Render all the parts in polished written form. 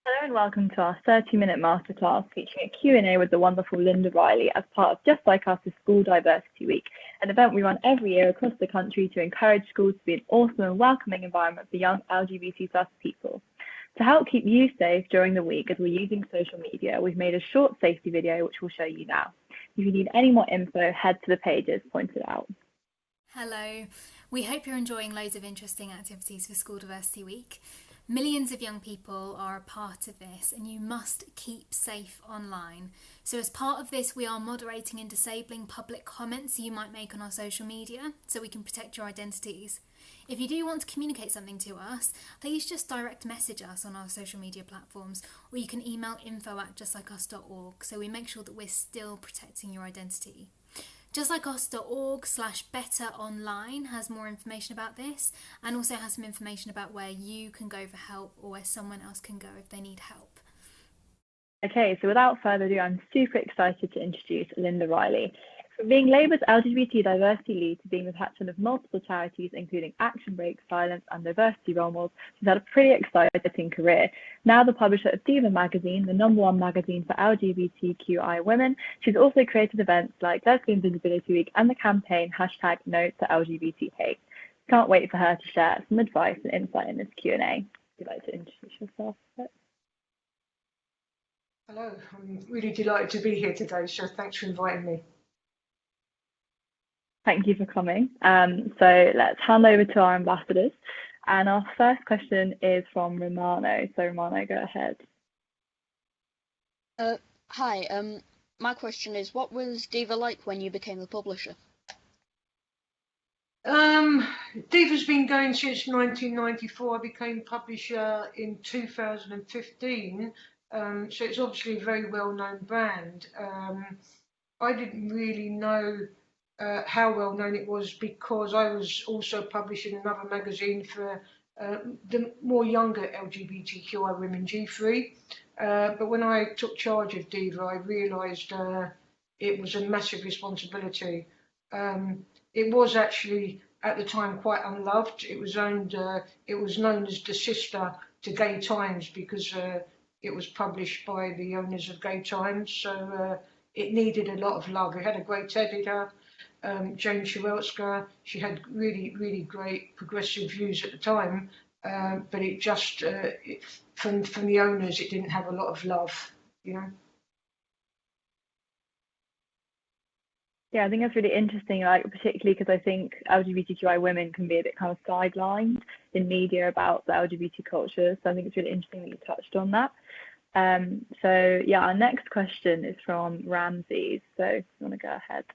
Hello and welcome to our 30-minute masterclass featuring a Q&A with the wonderful Linda Riley as part of Just Like Us' School Diversity Week, an event we run every year across the country to encourage schools to be an awesome and welcoming environment for young LGBT+ people. To help keep you safe during the week as we're using social media, we've made a short safety video which we'll show you now. If you need any more info, head to the pages pointed out. Hello, we hope you're enjoying loads of interesting activities for School Diversity Week. Millions of young people are a part of this and you must keep safe online. So as part of this, we are moderating and disabling public comments you might make on our social media so we can protect your identities. If you do want to communicate something to us, please just direct message us on our social media platforms, or you can email info@justlikeus.org so we make sure that we're still protecting your identity. Justlikeus.org/betteronline has more information about this and also has some information about where you can go for help or where someone else can go if they need help. Okay, so without further ado, I'm super excited to introduce Linda Riley. From being Labour's LGBT diversity lead to being the patron of multiple charities, including Action Break, Silence and Diversity Role Models, she's had a pretty exciting career. Now the publisher of DIVA Magazine, the #1 magazine for LGBTQI women, she's also created events like Lesbian Visibility Week and the campaign #No-to-LGBT-hate. Can't wait for her to share some advice and insight in this Q&A. Would you like to introduce yourself? Hello, I'm really delighted to be here today, so thanks for inviting me. Thank you for coming. So let's hand over to our ambassadors. And our first question is from Romano. So Romano, go ahead. Hi, my question is, what was DIVA like when you became the publisher? DIVA's been going since 1994. I became publisher in 2015, so it's obviously a very well-known brand. I didn't really know how well known it was because I was also publishing another magazine for the more younger LGBTQI women, G3. But when I took charge of DIVA, I realised it was a massive responsibility. It was actually at the time quite unloved. It was known as the sister to Gay Times because it was published by the owners of Gay Times. So it needed a lot of love. It had a great editor. Jane Shawelska, she had really great progressive views at the time, but it just from the owners it didn't have a lot of love, you know. Yeah, I think that's really interesting, like particularly because I think LGBTQI women can be a bit kind of sidelined in media about the LGBT culture. So I think it's really interesting that you touched on that. So yeah, our next question is from Ramses. So if you want to go ahead.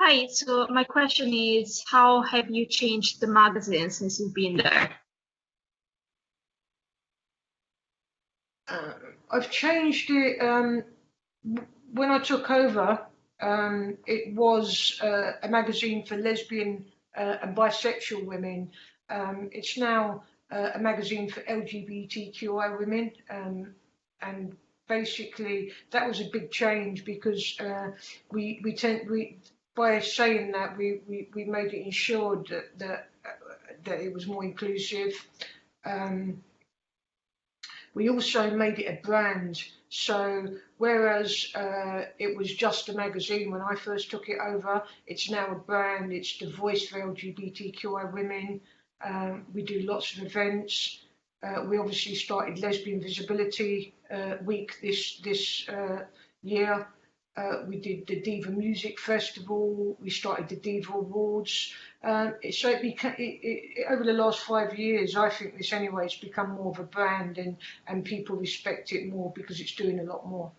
Hi, so my question is, how have you changed the magazine since you've been there? I've changed it. When I took over, it was a magazine for lesbian and bisexual women. It's now a magazine for LGBTQI women, and basically that was a big change because by saying that we made it ensured that it was more inclusive. We also made it a brand. So whereas it was just a magazine when I first took it over, it's now a brand. It's the voice for LGBTQI women. We do lots of events. We obviously started Lesbian Visibility Week this year. We did the DIVA Music Festival. We started the DIVA Awards. So over the last 5 years, I think this anyway, it's become more of a brand and people respect it more because it's doing a lot more.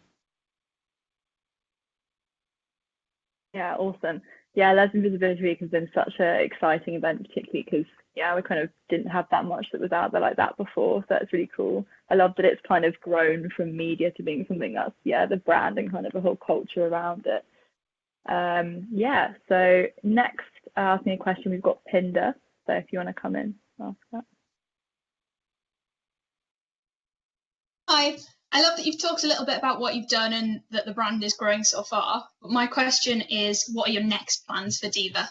Yeah, awesome. Yeah, Lesbian Visibility Week has been such an exciting event, particularly because we kind of didn't have that much that was out there like that before. So that's really cool. I love that it's kind of grown from media to being something that's the brand and kind of a whole culture around it. So next, asking a question, we've got Pinder. So if you want to come in, ask that. Hi. I love that you've talked a little bit about what you've done and that the brand is growing so far. But my question is, what are your next plans for DIVA?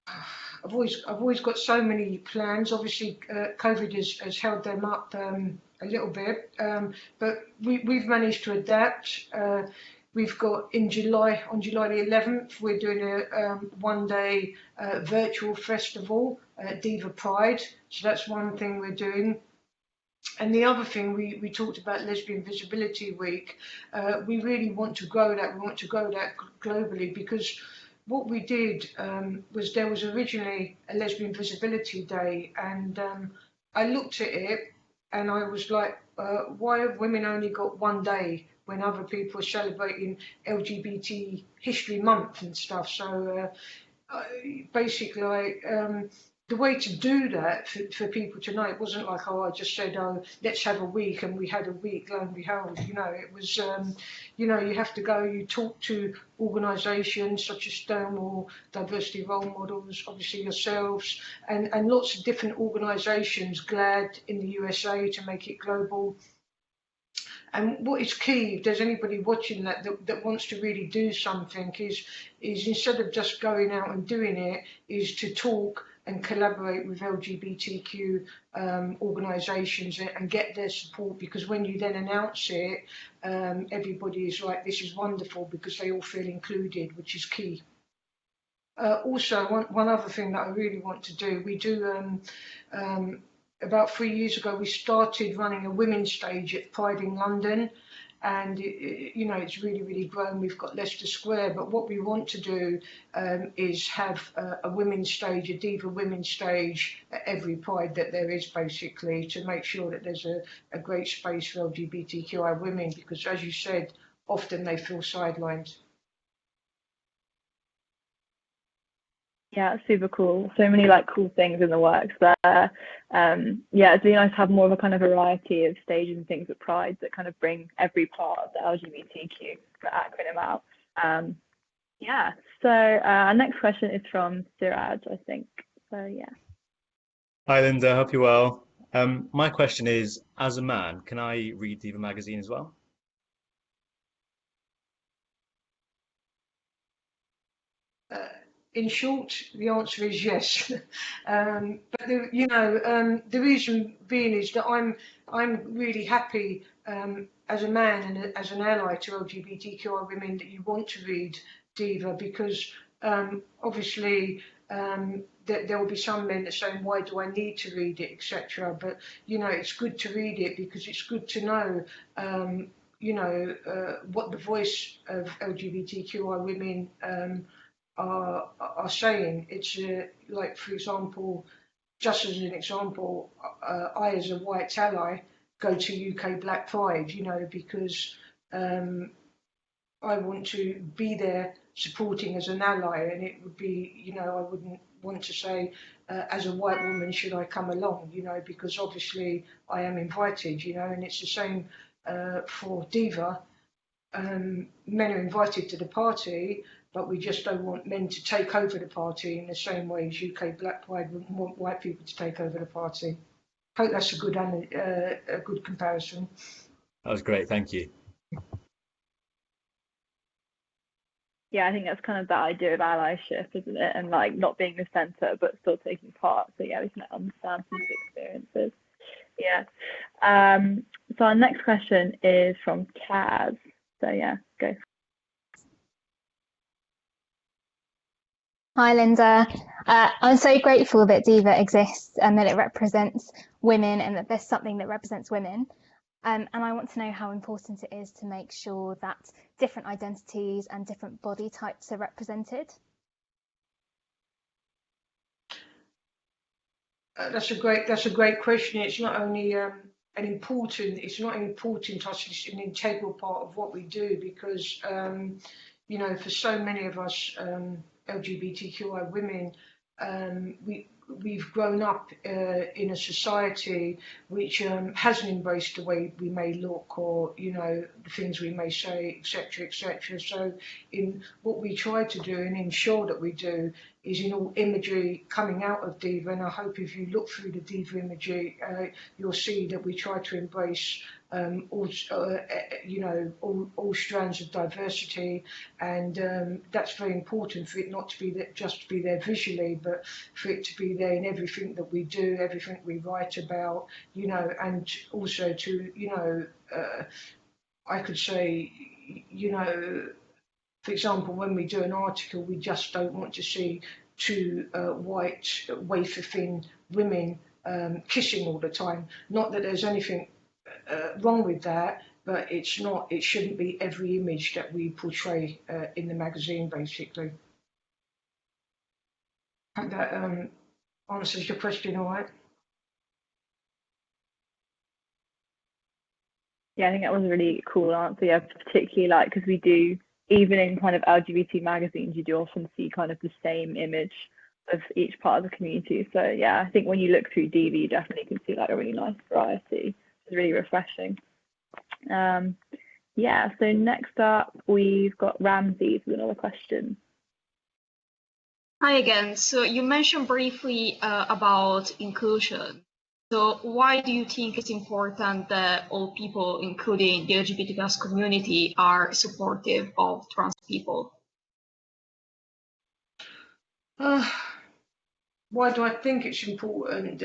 I've always got so many plans. Obviously, COVID has held them up a little bit, but we've managed to adapt. We've got on July the 11th, we're doing a one-day virtual festival, DIVA Pride. So that's one thing we're doing. And the other thing, we talked about Lesbian Visibility Week. We really want to grow that. We want to grow that globally, because what we did was there was originally a Lesbian Visibility Day, and I looked at it and I was like, why have women only got one day when other people are celebrating LGBT History Month and stuff? So basically, the way to do that for people to know, it wasn't like, oh, I just said, oh, let's have a week, and we had a week, lo and behold, it was, you have to go, you talk to organisations such as Stonewall, Diversity Role Models, obviously yourselves, and lots of different organisations, GLAD in the USA to make it global. And what is key, if there's anybody watching that wants to really do something, is instead of just going out and doing it, is to talk and collaborate with LGBTQ organisations and get their support, because when you then announce it, everybody is like, this is wonderful, because they all feel included, which is key. Also, one other thing that I really want to do, we do about 3 years ago, we started running a women's stage at Pride in London, and it's really grown. We've got Leicester Square, but what we want to do is have a women's stage, a DIVA women's stage at every Pride that there is, basically, to make sure that there's a great space for LGBTQI women, because, as you said, often they feel sidelined. Yeah, it's super cool. So many cool things in the works there. Yeah, it's really nice to have more of a kind of variety of stages and things at Pride that kind of bring every part of the LGBTQ acronym out. Yeah, so our next question is from Siraj, I think. So yeah. Hi Linda, hope you're well. My question is, as a man, can I read DIVA Magazine as well? In short, the answer is yes. But the reason being is that I'm really happy as a man and as an ally to LGBTQI women that you want to read DIVA, because obviously there will be some men that are saying, why do I need to read it, etc. But it's good to read it, because it's good to know what the voice of LGBTQI women are saying. It's like, for example, just as an example, I as a white ally go to UK Black Pride, because I want to be there supporting as an ally, and it would be, I wouldn't want to say as a white woman should I come along, because obviously I am invited, and it's the same for DIVA. Men are invited to the party, but we just don't want men to take over the party in the same way as UK Black Pride wouldn't want white people to take over the party. Hope that's a good comparison. That was great, thank you. Yeah, I think that's kind of that idea of allyship, isn't it? And not being the centre, but still taking part. So yeah, we can understand some experiences. Yeah. So our next question is from Kaz. So yeah, go. Hi Linda, I'm so grateful that DIVA exists and that it represents women and that there's something that represents women. And I want to know how important it is to make sure that different identities and different body types are represented. That's a great question. It's not only it's not important to us, it's an integral part of what we do, because for so many of us LGBTQI women, we've grown up in a society which hasn't embraced the way we may look, or the things we may say, etc., etc. So in what we try to do and ensure that we do is in all imagery coming out of DIVA, and I hope if you look through the DIVA imagery, you'll see that we try to embrace all strands of diversity, and that's very important for it not to be just to be there visually, but for it to be there in everything that we do, everything we write about, and also to, I could say, for example, when we do an article, we just don't want to see two white, wafer-thin women kissing all the time. Not that there's anything wrong with that, but it shouldn't be every image that we portray in the magazine, basically. Hope that answers your question, all right? Yeah, I think that was a really cool answer. Yeah, particularly because we do, even in kind of LGBT magazines, you do often see kind of the same image of each part of the community. So yeah, I think when you look through DIVA, you definitely can see a really nice variety. It's really refreshing. Yeah, so next up we've got Ramsey with another question. Hi again. So you mentioned briefly about inclusion. So why do you think it's important that all people, including the LGBT+ community, are supportive of trans people? Why do I think it's important?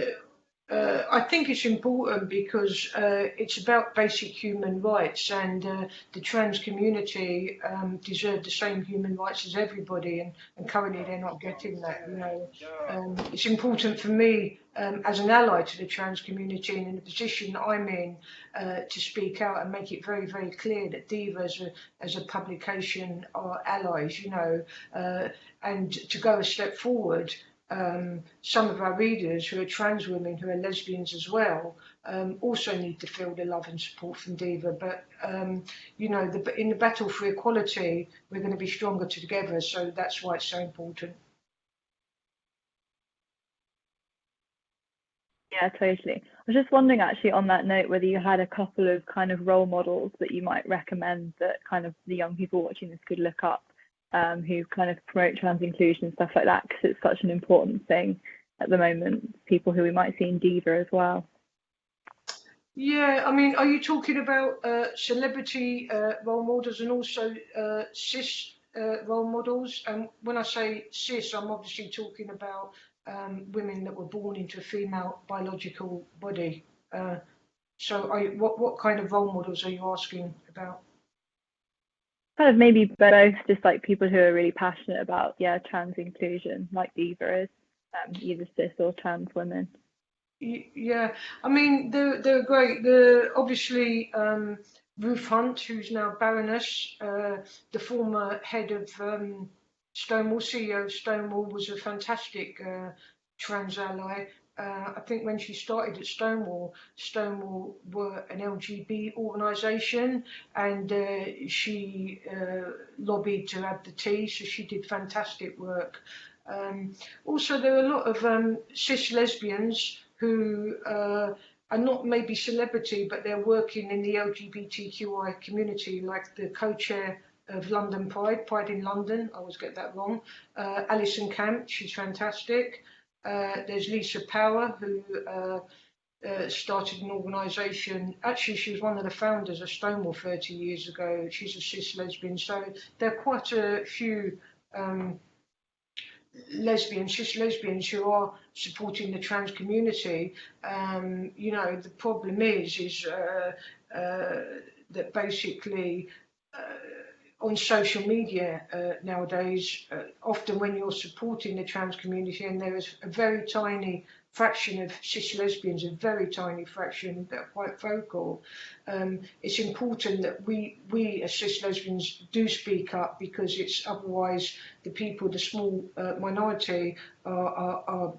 I think it's important because it's about basic human rights, and the trans community deserve the same human rights as everybody, and currently they're not getting that. It's important for me as an ally to the trans community, and in the position that I'm in, to speak out and make it very, very clear that DIVA as a publication are allies, and to go a step forward. Some of our readers who are trans women, who are lesbians as well, also need to feel the love and support from DIVA. But, in the battle for equality, we're going to be stronger together. So that's why it's so important. Yeah, totally. I was just wondering actually on that note, whether you had a couple of kind of role models that you might recommend that kind of the young people watching this could look up, who kind of promote trans inclusion and stuff like that, because it's such an important thing at the moment, people who we might see in DIVA as well. Yeah, I mean, are you talking about celebrity role models and also cis role models? And when I say cis, I'm obviously talking about women that were born into a female biological body. So what kind of role models are you asking about? Kind of maybe both, just like people who are really passionate about trans inclusion, like DIVA is, either cis or trans women. Yeah, I mean they're great. Obviously Ruth Hunt, who's now Baroness, the former head of Stonewall, CEO of Stonewall, was a fantastic trans ally. I think when she started at Stonewall were an LGBT organisation, and she lobbied to have the T, so she did fantastic work. Also, there are a lot of cis lesbians who are not maybe celebrity, but they're working in the LGBTQI community, like the co-chair of London Pride in London, I always get that wrong, Alison Camp, she's fantastic. There's Lisa Power, who started an organisation. Actually, she was one of the founders of Stonewall 30 years ago. She's a cis lesbian. So there are quite a few cis lesbians who are supporting the trans community. The problem is that basically on social media nowadays, often when you're supporting the trans community, and there is a very tiny fraction of cis lesbians, a very tiny fraction that are quite vocal, it's important that we as cis lesbians do speak up, because it's otherwise the people, the small minority, are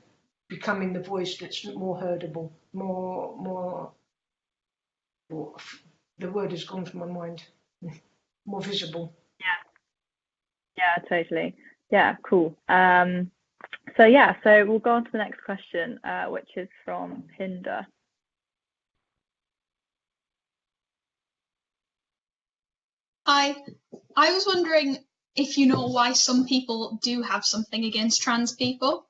becoming the voice that's more heardable, more the word has gone from my mind. More visible. Yeah, totally. Yeah, cool. So we'll go on to the next question, which is from Hinder. I was wondering if you know why some people do have something against trans people.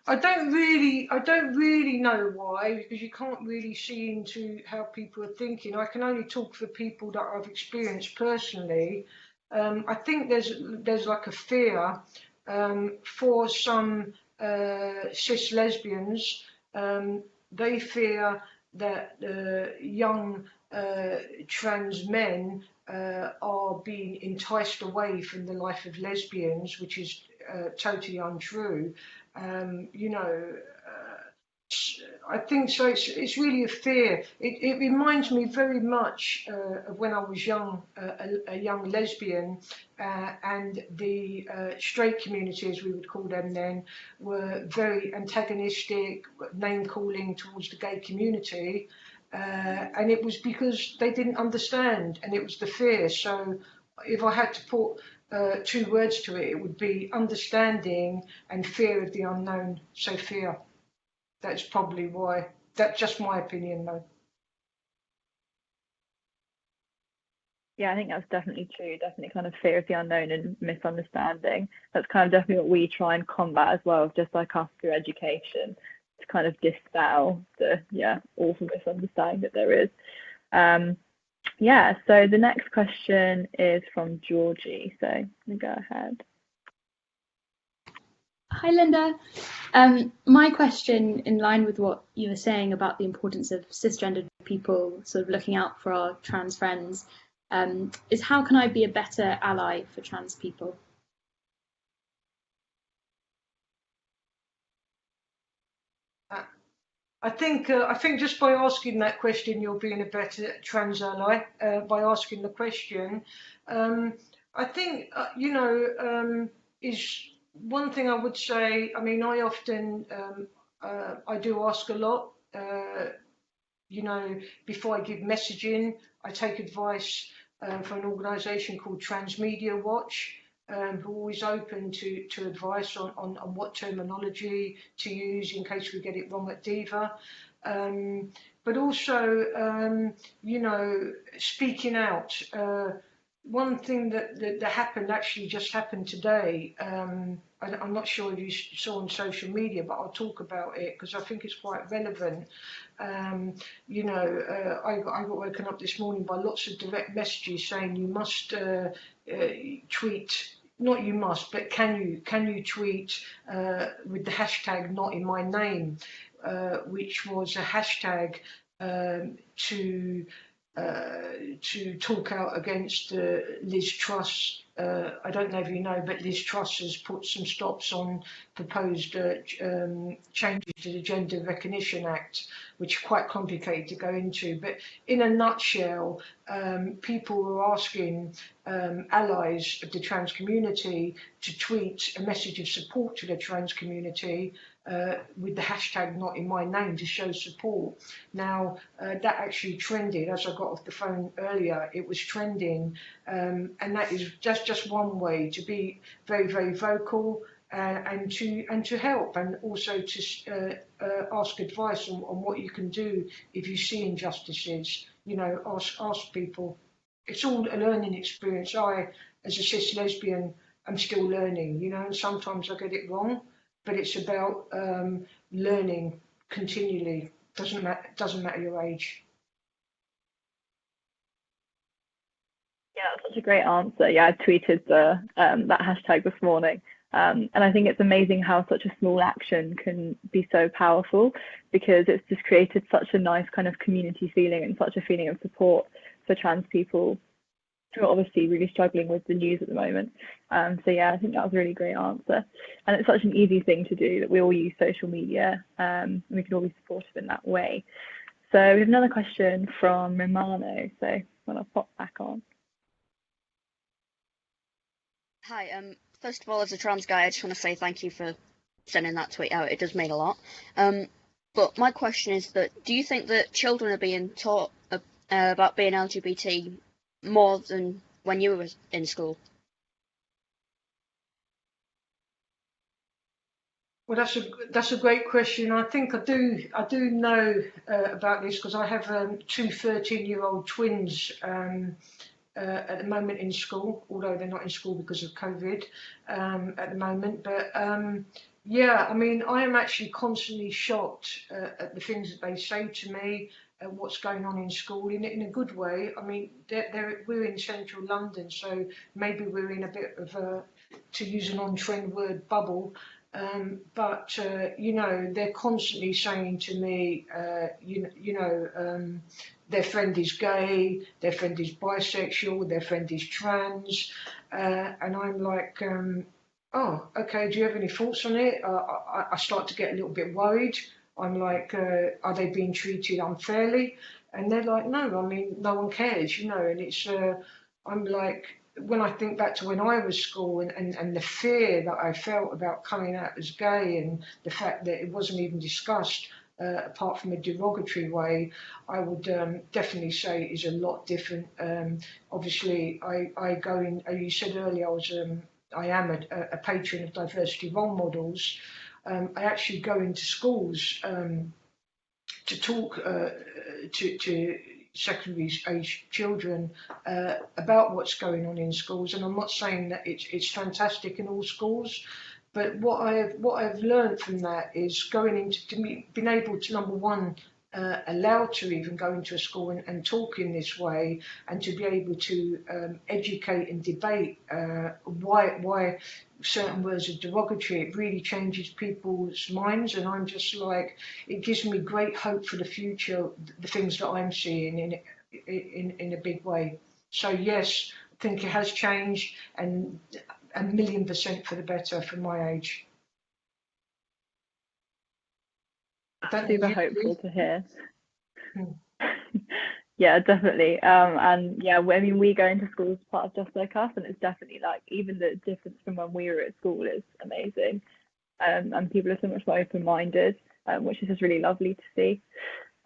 I don't really know why, because you can't really see into how people are thinking. I can only talk for people that I've experienced personally. I think there's like a fear for some cis lesbians. They fear that young trans men are being enticed away from the life of lesbians, which is totally untrue. You know, I think so. It's really a fear. It reminds me very much of when I was young, a young lesbian, and the straight community, as we would call them then, were very antagonistic, name calling towards the gay community. And it was because they didn't understand, and it was the fear. So if I had to put two words to it, it would be understanding and fear of the unknown. So fear. That's probably why. That's just my opinion, though. Yeah, I think that's definitely true. Definitely kind of fear of the unknown and misunderstanding. That's kind of definitely what we try and combat as well, just like us through education, to kind of dispel the awful misunderstanding that there is. So the next question is from Georgie. So go ahead. Hi, Linda. My question, in line with what you were saying about the importance of cisgendered people sort of looking out for our trans friends, is how can I be a better ally for trans people? I think just by asking that question, you're being a better trans ally by asking the question. I think is one thing I would say. I mean, I often I do ask a lot. Before I give messaging, I take advice from an organisation called Transmedia Watch, who are always open to advice on what terminology to use in case we get it wrong at DIVA. But also, speaking out. One thing that happened, actually just happened today, I'm not sure if you saw on social media, but I'll talk about it because I think it's quite relevant. I got woken up this morning by lots of direct messages saying you must tweet. Not you must, but can you tweet with the hashtag not in my name, which was a hashtag to talk out against Liz Truss. I don't know if you know, but Liz Truss has put some stops on proposed changes to the Gender Recognition Act, which are quite complicated to go into. But in a nutshell, people were asking allies of the trans community to tweet a message of support to the trans community with the hashtag not in my name to show support. Now, that actually trended. As I got off the phone earlier, it was trending, and that is just one way to be very, very vocal and to help, and also to ask advice on what you can do if you see injustices. Ask people. It's all a learning experience. I, as a cis lesbian, I'm still learning, and sometimes I get it wrong, but it's about learning continually. Doesn't matter your age. Yeah, that's such a great answer. Yeah, I tweeted that hashtag this morning. And I think it's amazing how such a small action can be so powerful, because it's just created such a nice kind of community feeling and such a feeling of support for trans people who are obviously really struggling with the news at the moment. I think that was a really great answer. And it's such an easy thing to do, that we all use social media, and we can all be supportive in that way. So we have another question from Romano. So I'm going to pop back on. Hi, first of all, as a trans guy, I just want to say thank you for sending that tweet out. It does mean a lot. But my question is that, do you think that children are being taught about being LGBT more than when you were in school? Well, that's a great question. I think I do know about this, because I have two 13-year-old twins at the moment in school, although they're not in school because of COVID at the moment. But Yeah, I mean, I am actually constantly shocked at the things that they say to me, what's going on in school in a good way. I mean, we're in central London, so maybe we're in a bit of a, to use an on-trend word, bubble. But you know, they're constantly saying to me, their friend is gay, their friend is bisexual, their friend is trans, and I'm like, oh, okay, do you have any thoughts on it? I start to get a little bit worried. I'm like, are they being treated unfairly? And they're like, no, I mean, no one cares, you know, and it's, I'm like, when I think back to when I was school and the fear that I felt about coming out as gay and the fact that it wasn't even discussed, apart from a derogatory way, I would definitely say is a lot different. Obviously, I go in, you said earlier, I am a patron of diversity role models. I actually go into schools to talk to secondary age children about what's going on in schools, and I'm not saying that it's fantastic in all schools, but what I've learned from that is going into being able to, number one, allowed to even go into a school and talk in this way, and to be able to educate and debate why certain words are derogatory. It really changes people's minds, and I'm just like, it gives me great hope for the future, the things that I'm seeing in a big way. So yes, I think it has changed, and 1,000,000% for the better for my age. Super hopeful to hear. Hmm. Yeah, definitely. And yeah, I mean, we go into school as part of Just Like Us, and it's definitely like, even the difference from when we were at school is amazing. And people are so much more open-minded, which is just really lovely to see.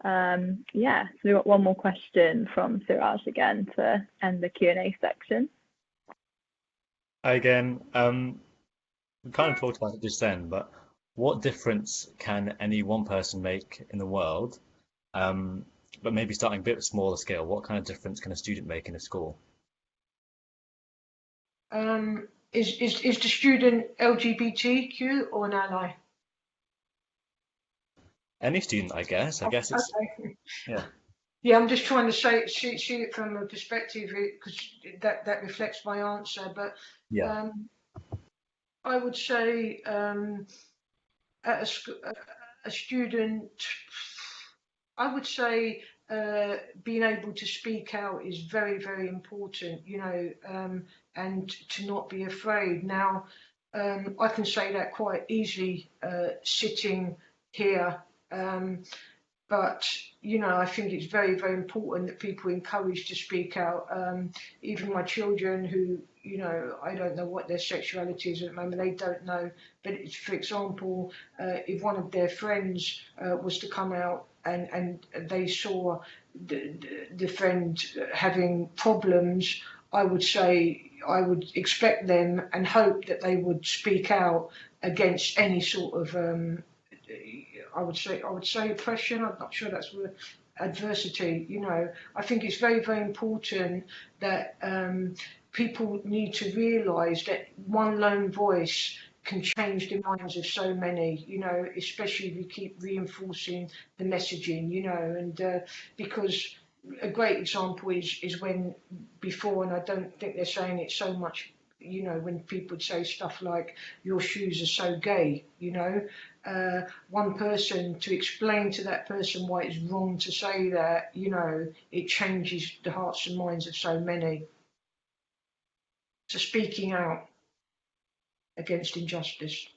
Yeah, so we've got one more question from Siraj again to end the Q&A section. Hi again. We kind of talked about it just then, but what difference can any one person make in the world? But maybe starting a bit smaller scale, what kind of difference can a student make in a school? Is the student LGBTQ or an ally? Any student, I guess. I guess it's, Okay. yeah. Yeah, I'm just trying to see it from a perspective, because that reflects my answer. But Yeah. I would say a student, I would say being able to speak out is very, very important, you know, and to not be afraid. Now, I can say that quite easily sitting here. But you know, I think it's very, very important that people are encouraged to speak out. Even my children, who, you know, I don't know what their sexuality is at the moment, they don't know. But it's, for example, if one of their friends was to come out and they saw the friend having problems, I would say, I would expect them and hope that they would speak out against any sort of I would say oppression. I'm not sure that's the word. Adversity. You know, I think it's very, very important that people need to realise that one lone voice can change the minds of so many. You know, especially if we keep reinforcing the messaging. You know, and because a great example is when before, and I don't think they're saying it so much, you know, when people would say stuff like, your shoes are so gay, you know, one person to explain to that person why it's wrong to say that, you know, it changes the hearts and minds of so many. So speaking out against injustice.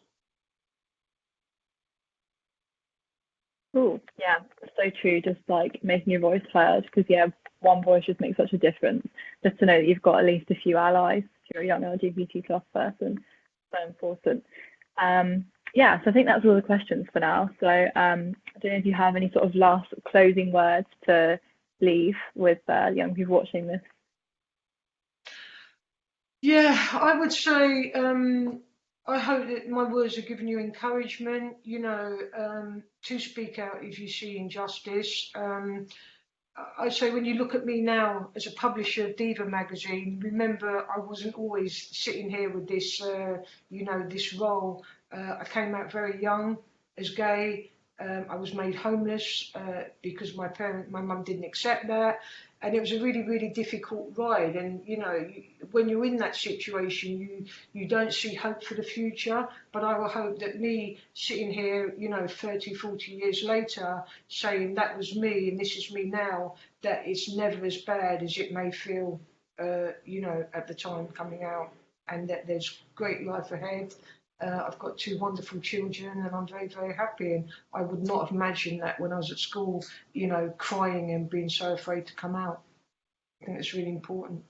Cool. Yeah, so true. Just like making your voice heard, because yeah, one voice just makes such a difference. Just to know that you've got at least a few allies if you're a young LGBT plus person, so important. Yeah, so I think that's all the questions for now. So I don't know if you have any sort of last closing words to leave with young people watching this. Yeah, I would say I hope that my words have given you encouragement, you know, to speak out if you see injustice. I say, when you look at me now as a publisher of DIVA Magazine, remember I wasn't always sitting here with this, you know, this role. I came out very young as gay. I was made homeless because my mum didn't accept that. And it was a really, really difficult ride. And, you know, when you're in that situation, you don't see hope for the future. But I will hope that me sitting here, you know, 30, 40 years later, saying that was me and this is me now, that it's never as bad as it may feel, you know, at the time coming out, and that there's great life ahead. I've got 2 wonderful children and I'm very, very happy. And I would not have imagined that when I was at school, you know, crying and being so afraid to come out. I think it's really important.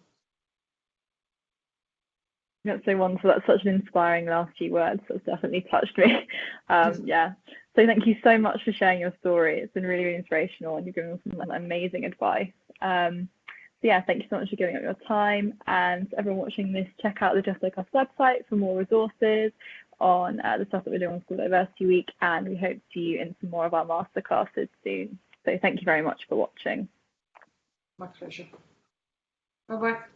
That's so wonderful. That's such an inspiring last few words. That's definitely touched me. Yeah. So thank you so much for sharing your story. It's been really, really inspirational, and you've given us some amazing advice. So yeah, thank you so much for giving up your time. And everyone watching this, check out the Just Like Us website for more resources on the stuff that we're doing on School Diversity Week. And we hope to see you in some more of our masterclasses soon. So thank you very much for watching. My pleasure. Bye-bye.